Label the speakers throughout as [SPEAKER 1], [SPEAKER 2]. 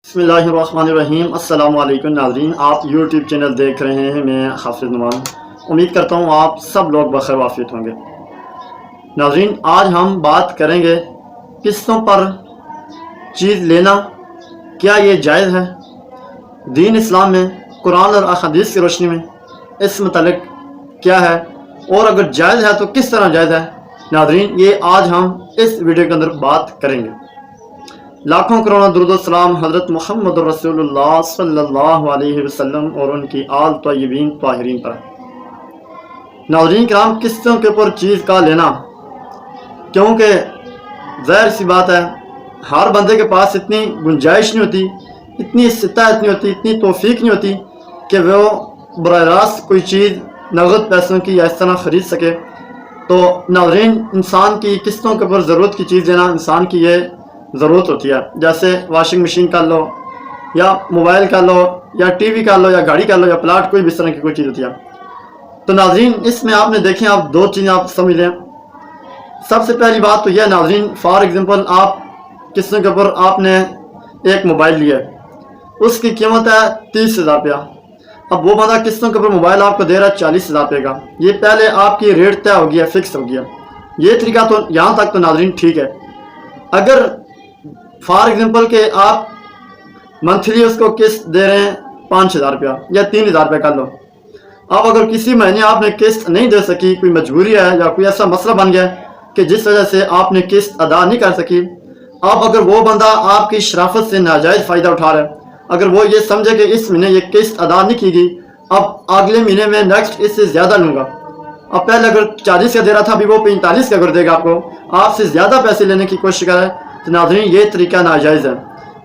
[SPEAKER 1] बिस्मिल्लाहिर्रहमानिर्रहीम। अस्सलाम वालेकुम नाज़रीन, आप यूट्यूब चैनल देख रहे हैं। मैं हाफिज़ नुमान उम्मीद करता हूँ आप सब लोग बखैर वाफियत होंगे। नाज़रीन, आज हम बात करेंगे किस्तों पर चीज़ लेना, क्या ये जायज़ है? दीन इस्लाम में कुरान और अहादीस की रोशनी में इस मुतालिक क्या है, और अगर जायज़ है तो किस तरह जायज़ है? नाज़रीन, ये आज हम इस वीडियो के अंदर बात करेंगे। लाखों करोड़ों दुरूद सलाम हज़रत मुहम्मद रसूलुल्लाह सल्लल्लाहु अलैहि वसल्लम और उनकी आल तय्यबीन ताहिरीन पर। नाज़रीन किराम, किस्तों के ऊपर चीज़ का लेना, क्योंकि ज़ाहिर सी बात है हर बंदे के पास इतनी गुंजाइश नहीं होती, इतनी इस्तिताअत नहीं होती, इतनी तौफीक नहीं होती कि वो बराह रास्त कोई चीज़ नगद पैसों की या इस तरह ख़रीद सके। तो नाज़रीन, इंसान की किस्तों के ऊपर ज़रूरत की चीज़ लेना इंसान की ये ज़रूरत होती है। जैसे वाशिंग मशीन कर लो, या मोबाइल कर लो, या टीवी कर लो, या गाड़ी कर लो, या प्लाट, कोई भी इस तरह की कोई चीज़ होती है। तो नाज़रीन, इसमें आपने देखें, आप दो चीज़ें आप समझ लें। सबसे पहली बात तो यह नाज़रीन, फॉर एग्ज़ाम्पल आप किस्तों के ऊपर आपने एक मोबाइल लिया, उसकी कीमत है 30,000 रुपया। अब वो बंदा किस्तों के ऊपर मोबाइल आपको दे रहा है 40,000 रुपये का। ये पहले आपकी रेट तय हो गया, फिक्स हो गया। ये तरीका तो यहाँ तक तो नाज़रीन ठीक है। अगर फॉर एग्जाम्पल के आप मंथली उसको किस्त दे रहे हैं 5,000 रुपया या 3,000 रुपये कर लो। अब अगर किसी महीने आपने किस्त नहीं दे सकी, कोई मजबूरी है या कोई ऐसा मसला बन गया कि जिस वजह से आपने किस्त अदा नहीं कर सकी, अब अगर वो बंदा आपकी शराफत से नाजायज़ फ़ायदा उठा रहा है, अगर वो ये समझे कि इस महीने ये किस्त अदा नहीं की गई, अब अगले महीने में नेक्स्ट इससे ज़्यादा लूँगा, अब पहले अगर 40 का दे रहा था, अभी वो 45 का कर देगा, आपसे ज़्यादा पैसे लेने की कोशिश करे, तो नाज़रीन ये तरीका नाजायज़ है,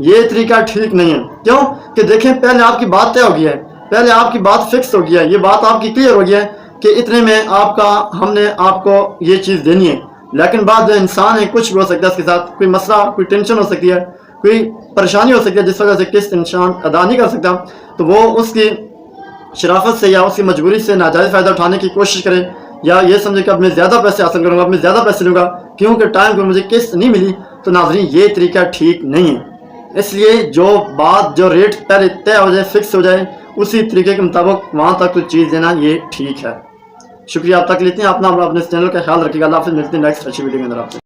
[SPEAKER 1] ये तरीका ठीक नहीं है। क्यों कि देखें, पहले आपकी बात तय हो गई है, पहले आपकी बात फिक्स हो गई है, ये बात आपकी क्लियर हो गई है कि इतने में आपका हमने आपको ये चीज़ देनी है। लेकिन बाद जो इंसान है, कुछ भी हो सकता है, उसके साथ कोई मसला, कोई टेंशन हो सकती है, कोई परेशानी हो सकती है, जिस वजह से किस्त इंसान अदा नहीं कर सकता, तो वो उसकी शराफत से या उसकी मजबूरी से नाजायज़ फ़ायदा उठाने की कोशिश करे, या ये समझे कि अब मैं ज़्यादा पैसे हासिल करूँगा, अब मैं ज़्यादा पैसे लूँगा क्योंकि टाइम पर मुझे किस्त नहीं मिली। तो नाज़रीन ये तरीका ठीक नहीं है। इसलिए जो बात, जो रेट पहले तय हो जाए, फिक्स हो जाए, उसी तरीके के मुताबिक वहाँ तक कोई चीज़ देना ये ठीक है। शुक्रिया, आप तक लेते हैं। अपना अपने चैनल का ख्याल रखिएगा। अल्लाह हाफ़िज़। मिलते हैं नेक्स्ट अच्छी वीडियो के अंदर आपसे।